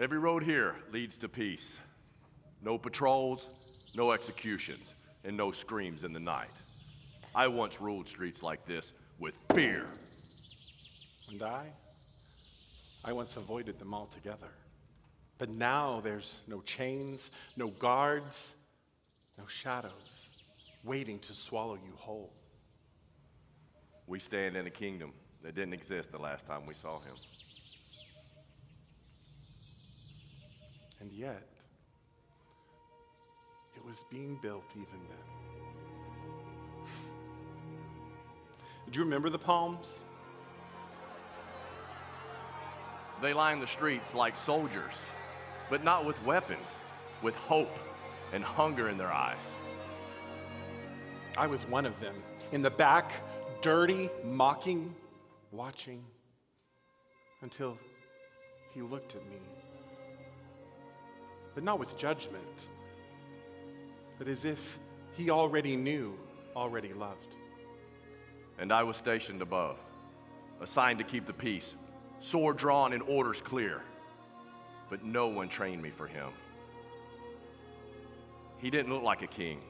Every road here leads to peace. No patrols, no executions, and no screams in the night. I once ruled streets like this with fear. And I once avoided them altogether. But now there's no chains, no guards, no shadows waiting to swallow you whole. We stand in a kingdom that didn't exist the last time we saw him. And yet, it was being built even then. Do you remember the palms? They line the streets like soldiers, but not with weapons, with hope and hunger in their eyes. I was one of them, in the back, dirty, mocking, watching, until he looked at me. But not with judgment, but as if he already knew, already loved. And I was stationed above, assigned to keep the peace, sword drawn and orders clear. But no one trained me for him. He didn't look like a king.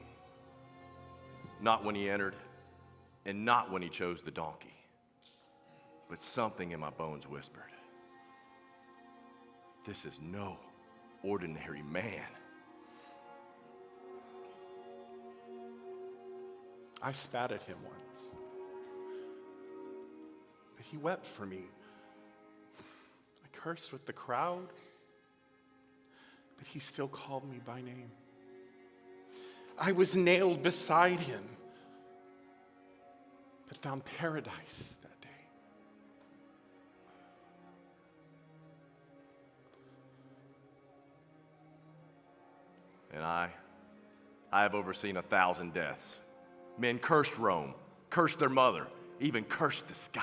Not when he entered, and not when he chose the donkey. But something in my bones whispered, this is no ordinary man. I spat at him once, but he wept for me. I cursed with the crowd, but he still called me by name. I was nailed beside him, but found paradise that day. And I have overseen 1,000 deaths. Men cursed Rome, cursed their mother, even cursed the sky.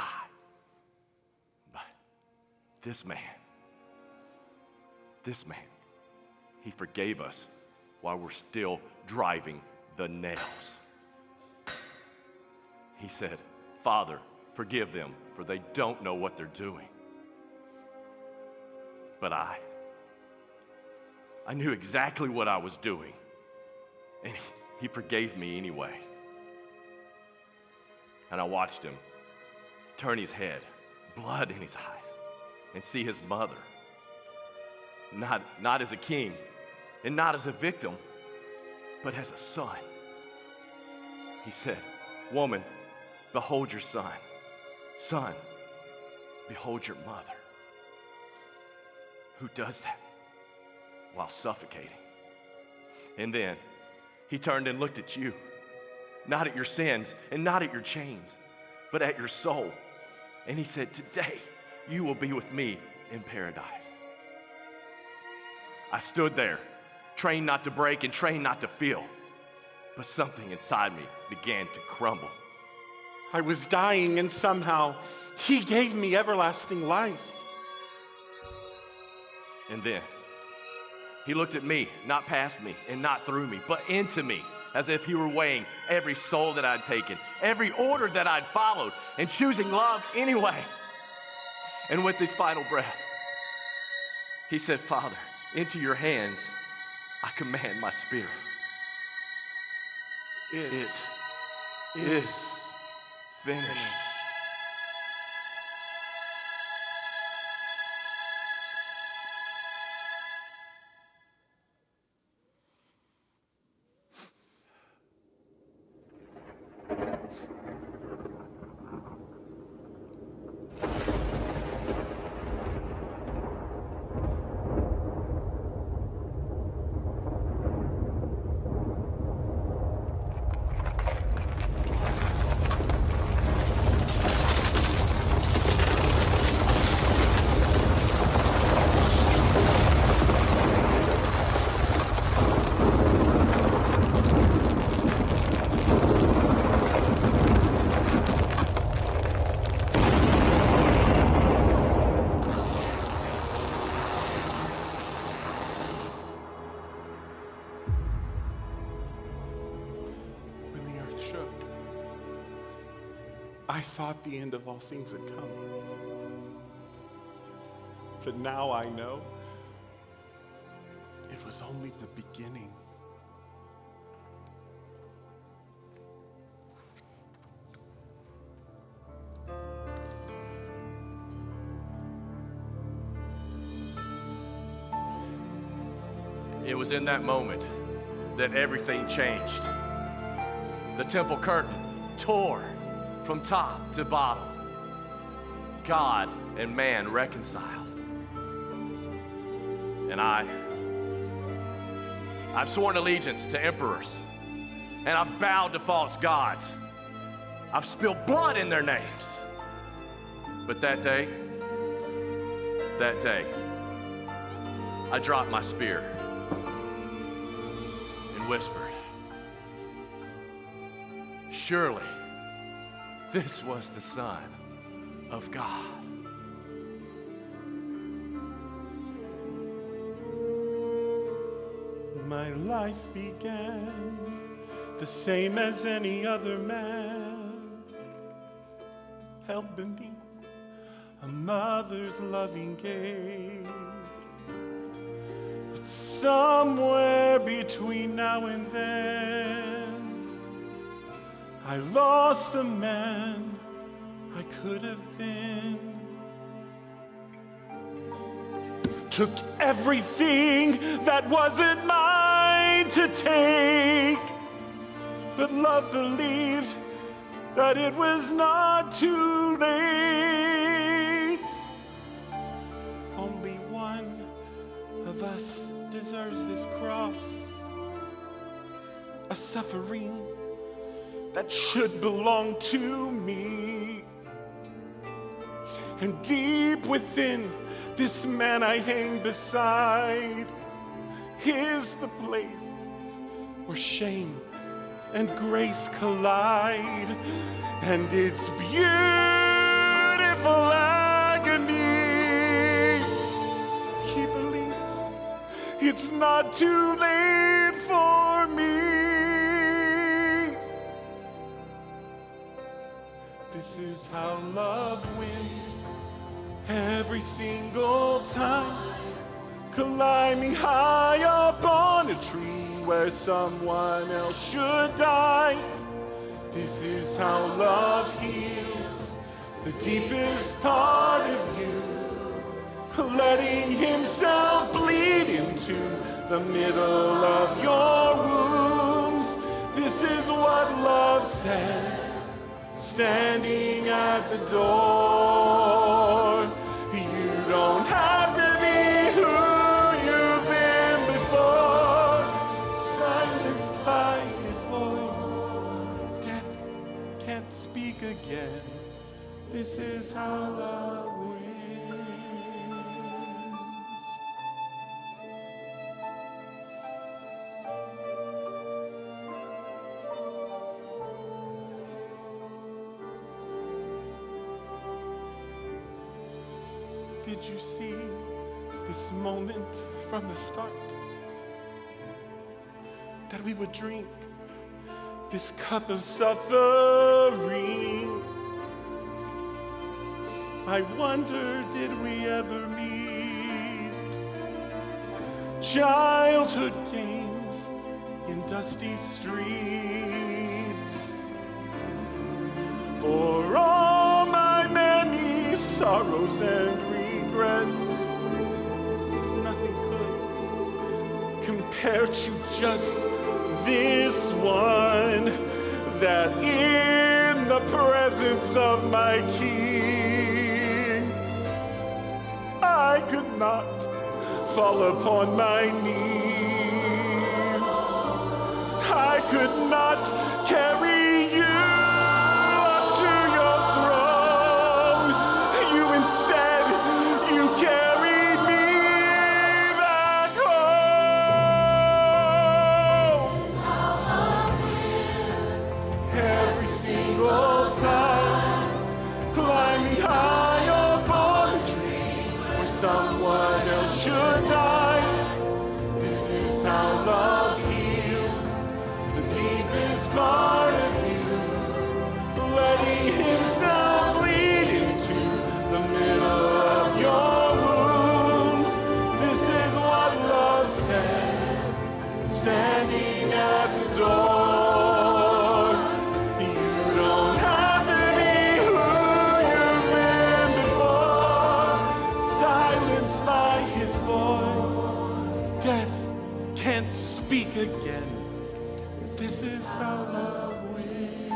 But this man, he forgave us while we're still driving the nails. He said, Father, forgive them, for they don't know what they're doing. But I knew exactly what I was doing, and he forgave me anyway. And I watched him turn his head, blood in his eyes, and see his mother, not as a king and not as a victim, but as a son. He said, woman, behold your son. Son, behold your mother. Who does that while suffocating? And then he turned and looked at you, not at your sins and not at your chains, but at your soul. And he said, today you will be with me in paradise. I stood there, trained not to break and trained not to feel, but something inside me began to crumble. I was dying, and somehow he gave me everlasting life. And then he looked at me, not past me and not through me, but into me, as if he were weighing every soul that I'd taken, every order that I'd followed, and choosing love anyway. And with his final breath, he said, Father, into your hands I command my spirit. It is finished. I thought the end of all things had come. But now I know was only the beginning. It was in that moment that everything changed. The temple curtain tore from top to bottom. God and man reconciled. And I've sworn allegiance to emperors, and I've bowed to false gods. I've spilled blood in their names. But that day, I dropped my spear and whispered, surely this was the Son of God. My life began the same as any other man, held beneath a mother's loving gaze. But somewhere between now and then, I lost the man I could have been. Took everything that wasn't mine to take, but love believed that it was not too late. Only one of us deserves this cross, a suffering that should belong to me. And deep within this man I hang beside is the place where shame and grace collide, and it's beautiful agony. He believes it's not too late for me. This is how love wins every single time, climbing high up on a tree where someone else should die. This is how love heals the deepest part of you, letting himself bleed into the middle of your wounds. This is what love says, standing at the door. You don't have to be who you've been before. Silenced by his voice, death can't speak again. This is how love wins. Did you see this moment from the start? That we would drink this cup of suffering. I wonder, did we ever meet? Childhood games in dusty streets. For all my many sorrows and regrets, nothing could compare to just this one, that in the presence of my King, I could not fall upon my knees. I could not carry you up to your throne. You instead, you carried me back home. Every single time, climbing high up on a tree where someone else should die. This is how love heals the deepest part of standing at the door. You don't have to be who you've been before. Silenced by his voice, death can't speak again. This is how love wins.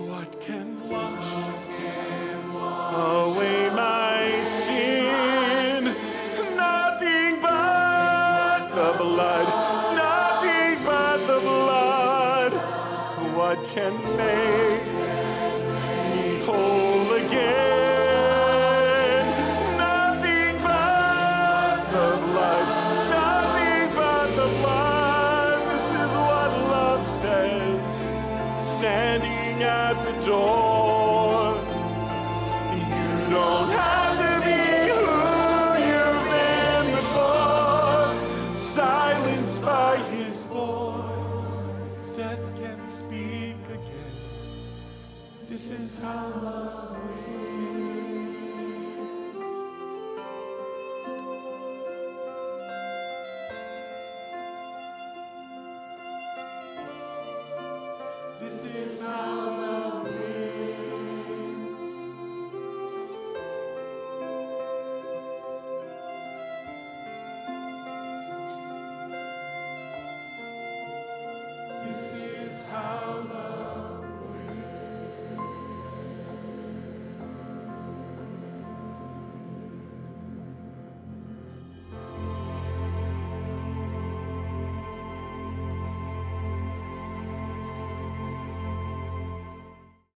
What can wash away my sin? Nothing but the blood. Nothing but the blood. What can make me whole again? Nothing but the blood. Nothing but the blood. This is what love says, standing at the door. You don't have to be who you've been before. Silenced by his voice, death can speak again. This is how love is.